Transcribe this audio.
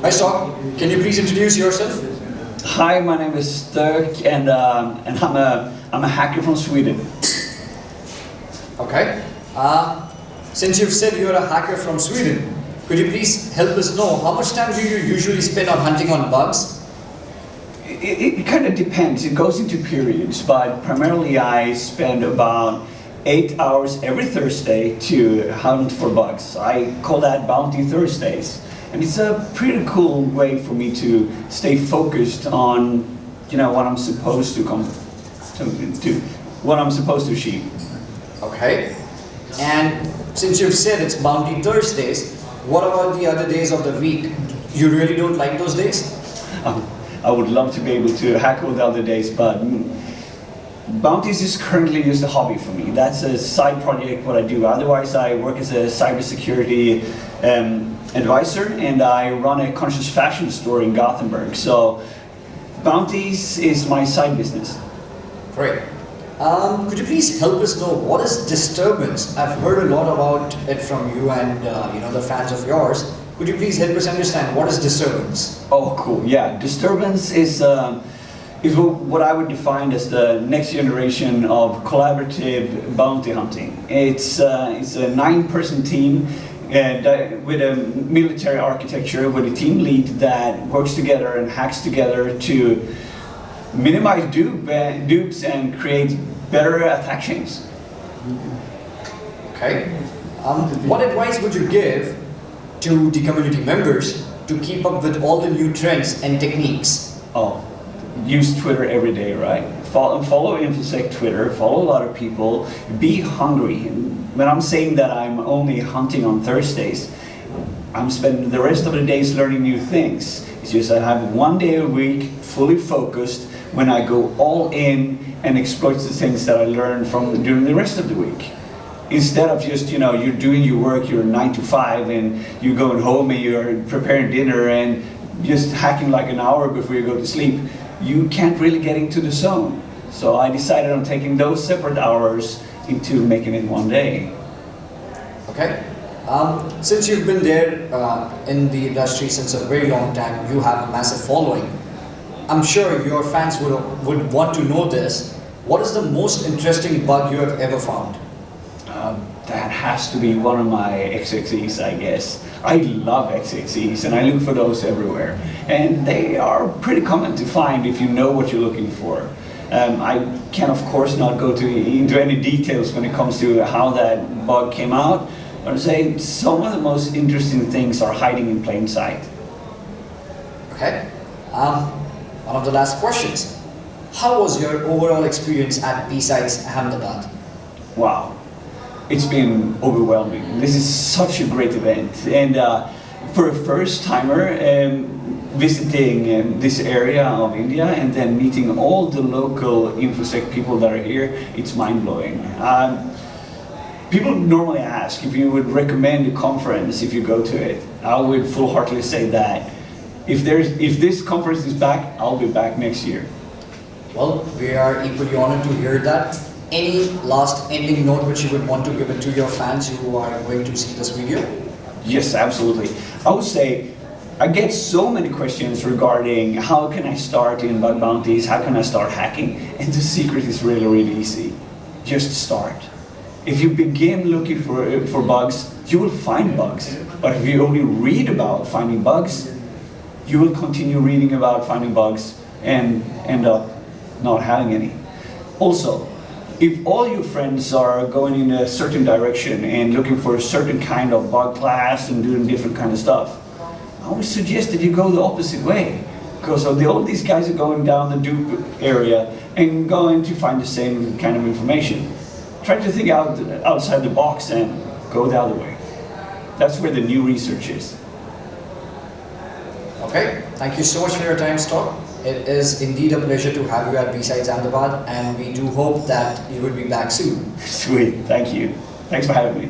Hi Stock, can you please introduce yourself? Hi, my name is STÖK, and I'm a hacker from Sweden. Okay. Since you've said you're a hacker from Sweden, could you please help us know how much time do you usually spend on hunting on bugs? It kind of depends. It goes into periods, but primarily I spend about 8 hours every Thursday to hunt for bugs. I call that Bounty Thursdays. And it's a pretty cool way for me to stay focused on, what I'm supposed to what I'm supposed to achieve. Okay. And since you've said it's Bounty Thursdays, what about the other days of the week? You really don't like those days? I would love to be able to hack all the other days, but bounties is currently just a hobby for me. That's a side project, what I do. Otherwise, I work as a cybersecurity advisor, and I run a conscious fashion store in Gothenburg. So bounties is my side business. Great. Could you please help us know what is disturbance? I've heard a lot about it from you and the fans of yours. Could you please help us understand what is disturbance? Oh, cool. Yeah, disturbance is what I would define as the next generation of collaborative bounty hunting. It's a 9-person team with a military architecture, with a team lead that works together and hacks together to minimize dupes and create better attack chains. Okay. What advice would you give to the community members to keep up with all the new trends and techniques? Oh, use Twitter every day, right? Follow InfoSec Twitter, follow a lot of people, be hungry. When I'm saying that I'm only hunting on Thursdays, I'm spending the rest of the days learning new things. It's just I have one day a week fully focused when I go all in and exploit the things that I learned from during the rest of the week. Instead of just, you're doing your work, you're 9 to 5, and you're going home and you're preparing dinner and just hacking like an hour before you go to sleep, you can't really get into the zone. So I decided on taking those separate hours into making it one day. Okay. Since you've been there in the industry since a very long time, you have a massive following. I'm sure your fans would want to know this. What is the most interesting bug you have ever found? That has to be one of my XXEs, I guess. I love XXEs and I look for those everywhere. And they are pretty common to find if you know what you're looking for. I can of course not go into any details when it comes to how that bug came out, but I'd say some of the most interesting things are hiding in plain sight. Okay. One of the last questions. How was your overall experience at BSides Ahmedabad? Wow. It's been overwhelming. This is such a great event, and for a first-timer visiting this area of India and then meeting all the local InfoSec people that are here, it's mind-blowing. People normally ask if you would recommend a conference if you go to it. I would full-heartedly say that if this conference is back, I'll be back next year. Well, we are equally honored to hear that. Any last ending note which you would want to give it to your fans who are going to see this video? Yes, absolutely. I would say I get so many questions regarding how can I start in bug bounties, how can I start hacking, and the secret is really, really easy. Just start. If you begin looking for bugs, you will find bugs. But if you only read about finding bugs, you will continue reading about finding bugs and end up not having any. Also, if all your friends are going in a certain direction and looking for a certain kind of bug class and doing different kind of stuff, I would suggest that you go the opposite way. Because all these guys are going down the dupe area and going to find the same kind of information. Try to think outside the box and go the other way. That's where the new research is. Okay, thank you so much for your time, Stock. It is indeed a pleasure to have you at BSides Ahmedabad, and we do hope that you will be back soon. Sweet, thank you. Thanks for having me.